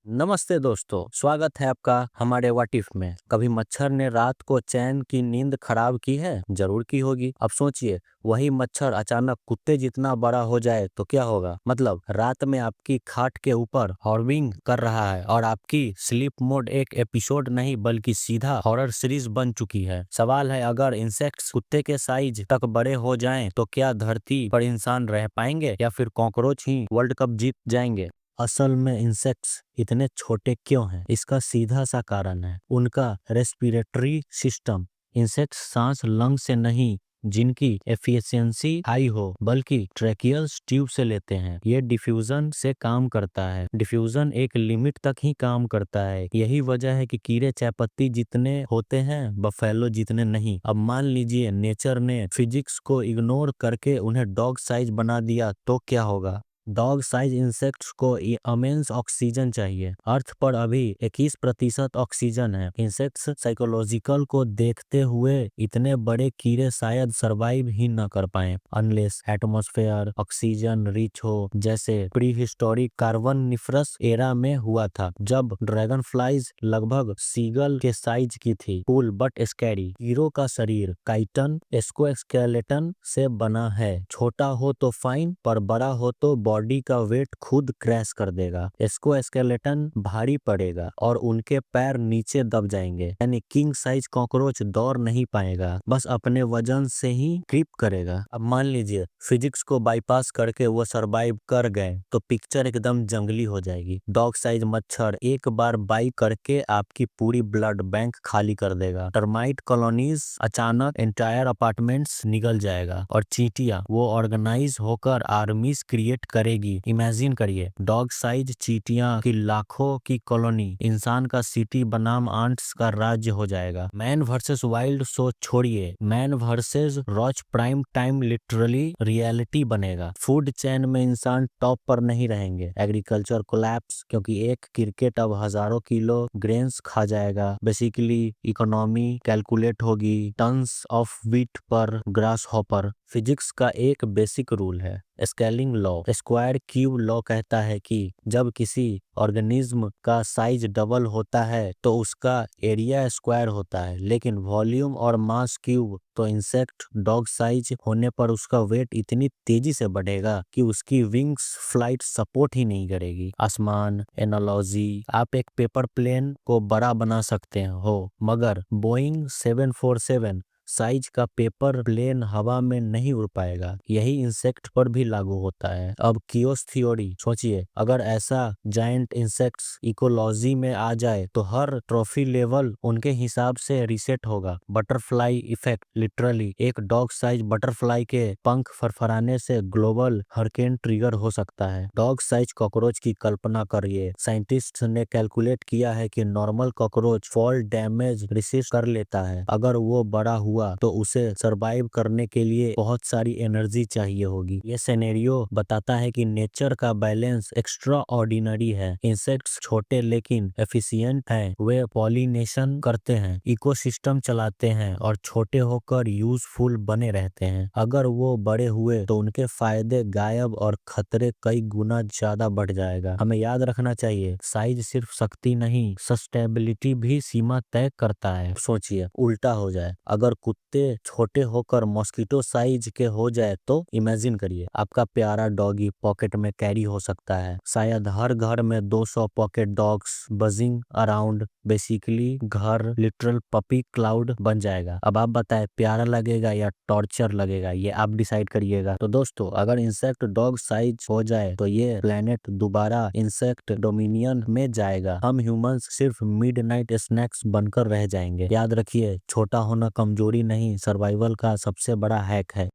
नमस्ते दोस्तों, स्वागत है आपका हमारे वाटिफ में। कभी मच्छर ने रात को चैन की नींद खराब की है? जरूर की होगी। अब सोचिए, वही मच्छर अचानक कुत्ते जितना बड़ा हो जाए तो क्या होगा। मतलब रात में आपकी खाट के ऊपर हॉर्विंग कर रहा है और आपकी स्लीप मोड एक एपिसोड नहीं बल्कि सीधा हॉरर सीरीज बन चुकी है। सवाल है, अगर इंसेक्ट्स कुत्ते के साइज तक बड़े हो जाएं तो क्या धरती पर इंसान रह पाएंगे या फिर कॉकरोच ही वर्ल्ड कप जीत जाएंगे। असल में इंसेक्ट्स इतने छोटे क्यों हैं? इसका सीधा सा कारण है उनका रेस्पिरेटरी सिस्टम। इंसेक्ट्स सांस लंग से नहीं, जिनकी एफिशिएंसी हाई हो, बल्कि ट्रैकियल ट्यूब से लेते हैं। ये डिफ्यूजन से काम करता है। डिफ्यूजन एक लिमिट तक ही काम करता है। यही वजह है कि कीड़े चायपत्ती जितने होते हैं, बफेलो जितने नहीं। अब मान लीजिए नेचर ने फिजिक्स को इग्नोर करके उन्हें डॉग साइज बना दिया तो क्या होगा। डॉग साइज इंसेक्ट्स को इमेंस ऑक्सीजन चाहिए। अर्थ पर अभी 21% ऑक्सीजन है। इंसेक्ट्स साइकोलॉजिकल को देखते हुए इतने बड़े कीड़े शायद सरवाइव ही न कर पाए अनलेस एटमॉस्फेयर ऑक्सीजन रिच हो, जैसे प्री हिस्टोरिक कार्बनिफरस एरा में हुआ था, जब ड्रैगन फ्लाइज लगभग सीगल के साइज की थी। Cool but scary. कीड़ों का शरीर काइटन एक्सोस्केलेटन से बना है। छोटा हो तो फाइन, पर बड़ा हो तो बॉडी का वेट खुद क्रैश कर देगा। इसको स्केलेटन भारी पड़ेगा और उनके पैर नीचे दब जाएंगे। यानी किंग साइज कॉकरोच दौड़ नहीं पाएगा, बस अपने वजन से ही क्रीप करेगा। अब मान लीजिए फिजिक्स को बाईपास करके वो सरवाइव कर गए तो पिक्चर एकदम जंगली हो जाएगी। डॉग साइज मच्छर एक बार बाइट करके आपकी पूरी ब्लड बैंक खाली कर देगा। टर्माइट कॉलोनीज अचानक एंटायर अपार्टमेंट्स निगल जाएगा और चींटियां वो ऑर्गेनाइज होकर आर्मीज क्रिएट करेगी। इमेजिन करिए, डॉग साइज चींटियां की लाखों की कॉलोनी इंसान का सिटी बनाम आंट्स का राज्य हो जाएगा। मैन वर्सेस वाइल्ड सोच छोड़िए, man versus roach prime time literally reality बनेगा। फूड चेन में इंसान टॉप पर नहीं रहेंगे। एग्रीकल्चर कोलैप्स, क्योंकि एक क्रिकेट अब हजारों किलो ग्रेन्स खा जाएगा। बेसिकली इकोनॉमी कैलकुलेट होगी टन्स ऑफ व्हीट पर ग्रास हॉपर। फिजिक्स का एक बेसिक रूल है scaling law, square cube law, कहता है कि जब किसी ऑर्गेनिज्म का साइज डबल होता है तो उसका एरिया स्क्वायर होता है, लेकिन वॉल्यूम और मास क्यूब। तो इंसेक्ट डॉग साइज होने पर उसका वेट इतनी तेजी से बढ़ेगा कि उसकी विंग्स फ्लाइट सपोर्ट ही नहीं करेगी। आसमान एनालॉजी, आप एक पेपर प्लेन को बड़ा बना सकते हो, मगर बोइंग 747 साइज का पेपर प्लेन हवा में नहीं उड़ पाएगा। यही इंसेक्ट पर भी लागू होता है। अब कियोस थ्योरी सोचिए, अगर ऐसा जायंट इंसेक्ट्स इकोलॉजी में आ जाए तो हर ट्रॉफी लेवल उनके हिसाब से रिसेट होगा। बटरफ्लाई इफेक्ट, लिटरली एक डॉग साइज बटरफ्लाई के पंख फरफराने से ग्लोबल हरिकेन ट्रिगर हो सकता है। डॉग साइज कॉकरोच की कल्पना करिए, साइंटिस्ट ने कैलकुलेट किया है कि normal cockroach fall damage resist कर लेता है। अगर वो बड़ा हुआ तो उसे सरवाइव करने के लिए बहुत सारी एनर्जी चाहिए होगी। ये सिनेरियो बताता है कि नेचर का बैलेंस एक्स्ट्रा ऑर्डिनरी है। इंसेक्ट्स छोटे लेकिन एफिशिएंट हैं। वे पॉलिनेशन करते हैं, इकोसिस्टम चलाते हैं और छोटे होकर यूजफुल बने रहते हैं। अगर वो बड़े हुए तो उनके फायदे गायब और खतरे कई गुना ज्यादा बढ़ जाएगा। हमें याद रखना चाहिए, साइज सिर्फ शक्ति नहीं, सस्टेबिलिटी भी सीमा तय करता है। सोचिए उल्टा हो जाए, अगर कुत्ते छोटे होकर मॉस्किटो साइज के हो जाए तो इमेजिन करिए, आपका प्यारा डॉगी पॉकेट में कैरी हो सकता है। शायद हर घर में 200 pocket dogs buzzing around. Basically घर लिटरल पपी क्लाउड बन जाएगा। अब आप बताएं, प्यारा लगेगा या टॉर्चर लगेगा, ये आप डिसाइड करिएगा। तो दोस्तों, अगर इंसेक्ट डॉग साइज हो जाए तो ये प्लेनेट दोबारा इंसेक्ट डोमिनियन में जाएगा। हम ह्यूमंस सिर्फ मिडनाइट स्नैक्स बनकर रह जाएंगे। याद रखिए, छोटा होना कमजोरी नहीं, सर्वाइवल का सबसे बड़ा हैक है।